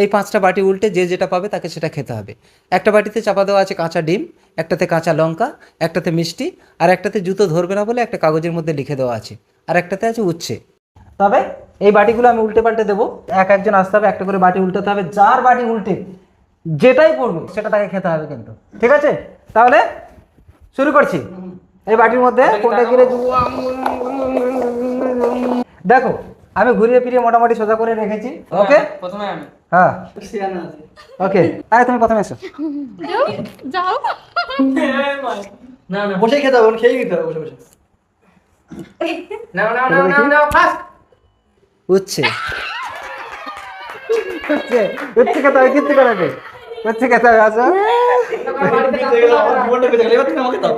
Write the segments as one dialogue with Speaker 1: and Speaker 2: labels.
Speaker 1: এই 5টা বাটি উল্টে যে যেটা পাবে তাকে সেটা খেতে হবে। একটা বাটিতে চাপা দেওয়া আছে কাঁচা ডিম, একটাতে কাঁচা লঙ্কা, একটাতে মিষ্টি, আর একটাতে জুতো ধরবে না বলে একটা কাগজের মধ্যে লিখে দেওয়া আছে, আর একটাতে আছে উচ্ছে। তবে এই বাটিগুলো আমি উল্টে পাল্টে দেবো, একজন আসতে হবে, একটা করে বাটি উল্টাতে হবে, যার বাটি উল্টে যেটাই পড়বে সেটা তাকে খেতে হবে কিন্তু, ঠিক আছে? তাহলে শুরু করছি। এই বাটির মধ্যে কোনটা গিরে দেখো, আমি ঘুরিয়ে ফিরিয়ে মোটামুটি সোজা করে রেখেছি। ওকে,
Speaker 2: প্রথমে আমি।
Speaker 1: হ্যাঁ ওকে, আরে তুমি প্রথমে এসো।
Speaker 3: যাও
Speaker 2: না না
Speaker 4: বসে খেতে হবে, খেয়ে খেতে হবে বসে বসে।
Speaker 2: নাও নাও নাও নাও নাও ফাস্ট।
Speaker 1: উচ্ছে উচ্ছে উচ্ছে খেতে হবে, কিচ্ছু করে আগে উচ্ছে খেতে হবে। আসো,
Speaker 4: আমার জীবনটা বেঁচে গেল, এবার তুমি আমাকে দাও।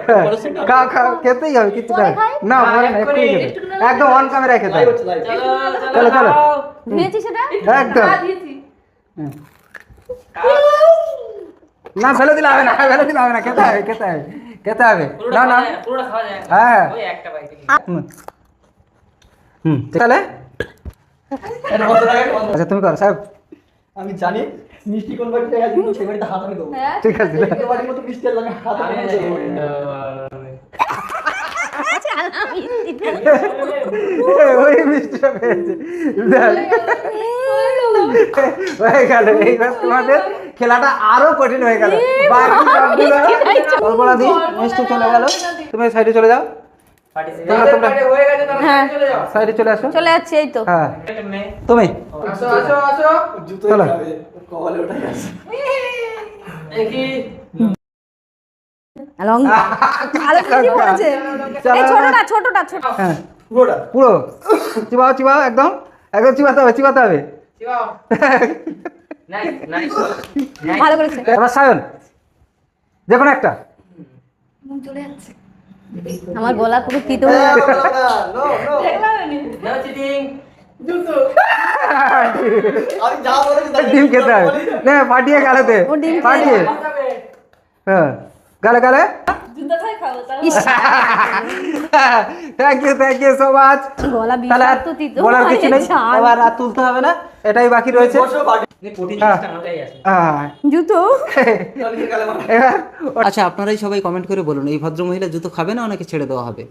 Speaker 1: খা খা, খেতেই হবে, কিচ্ছু করে না, মরে না, এক্ষুনি খেতে একদম অন ক্যামেরায় খেতে হবে। চলো চলো,
Speaker 3: দিয়েছি সেটা
Speaker 1: একদম
Speaker 3: দিয়েছি
Speaker 1: না, ফেলে দিলে হবে না, ফেলে দিলে হবে না, খেতে হবে, খেতে হবে, খেতে হবে। না না,
Speaker 2: পুরোটা খাওয়া যায় না।
Speaker 1: হ্যাঁ
Speaker 2: ওই একটা বাইট।
Speaker 1: তাহলে
Speaker 4: এটা কত টাকা?
Speaker 1: আচ্ছা তুমি করো সাহেব।
Speaker 4: আমি জানি মিষ্টি কোন বাড়িতে আছে, কিন্তু সেই বাড়িতে হাত আমি দেবো।
Speaker 3: হ্যাঁ
Speaker 1: ঠিক আছে,
Speaker 4: এই বাড়ির মতো মিষ্টি আর লাগে হাত আমি দেবো।
Speaker 1: ওই মিষ্টিটা পেয়েছে, দেখ। হয়ে গেল, এইবার তোমাদের খেলাটা আরো কঠিন হয়ে গেল। বাকি সবগুলো কল্পনা দি মিষ্টি চলে গেল, তুমি সাইডে চলে যাও, তোমরা
Speaker 2: হয়ে গেছে, তাহলে
Speaker 3: হ্যাঁ।
Speaker 2: চলে যাও।
Speaker 1: সাইডে চলে আসো।
Speaker 3: চলে যাচ্ছে এই তো
Speaker 1: হ্যাঁ তুমি
Speaker 2: আসো আসো আসো।
Speaker 4: জুতো
Speaker 1: চলো।
Speaker 4: খাবে, কপালে ওটাই আছে।
Speaker 2: দেখি।
Speaker 3: লং ভালো কিছু বলেছে এই ছোটটা ছোটটা ছোট
Speaker 1: হ্যাঁ
Speaker 4: পুরোটা।
Speaker 1: পুরো চিবাও চিবাও, একদম একদম চিবাতে হবে, চিবাতে হবে।
Speaker 2: চিবাও। Nice nice.
Speaker 3: ভালো করেছে
Speaker 1: এবার সায়ন, যে কোনো একটা।
Speaker 3: চলে যাচ্ছে আমার গলা পুরো তিতো হয়ে
Speaker 4: হ্যাঁ,
Speaker 3: যাচ্ছে
Speaker 4: নো, নো।
Speaker 2: No cheating.
Speaker 4: আমি যা বলেছি তাই
Speaker 1: ডিম খেতে হবে, নে ফাটিয়ে গালেতে,
Speaker 3: ও ডিম খেয়ে
Speaker 1: ফাটিয়ে, হ্যাঁ গালে গালে।
Speaker 3: ইস,
Speaker 1: থ্যাংক ইউ সো মাচ।
Speaker 3: গলা
Speaker 1: তাহলে আর
Speaker 3: বিষাক্ত তিতো
Speaker 1: বলার কিছু নেই,
Speaker 3: ছাড়।
Speaker 1: এবার আর তুলতে হবে না, এটাই বাকি রয়েছে।
Speaker 4: বসো বাড়ি।
Speaker 2: প্রোটিন
Speaker 1: হ্যাঁ।
Speaker 2: জিনিসটা আমারটাই আছে।
Speaker 3: জুতো
Speaker 4: চল, নিয়ে গেলে আমার।
Speaker 1: এবার আচ্ছা, আপনারাই সবাই কমেন্ট করে বলুন, এই ভদ্রমহিলা জুতো খাবে না ওনাকে ছেড়ে দেওয়া হবে?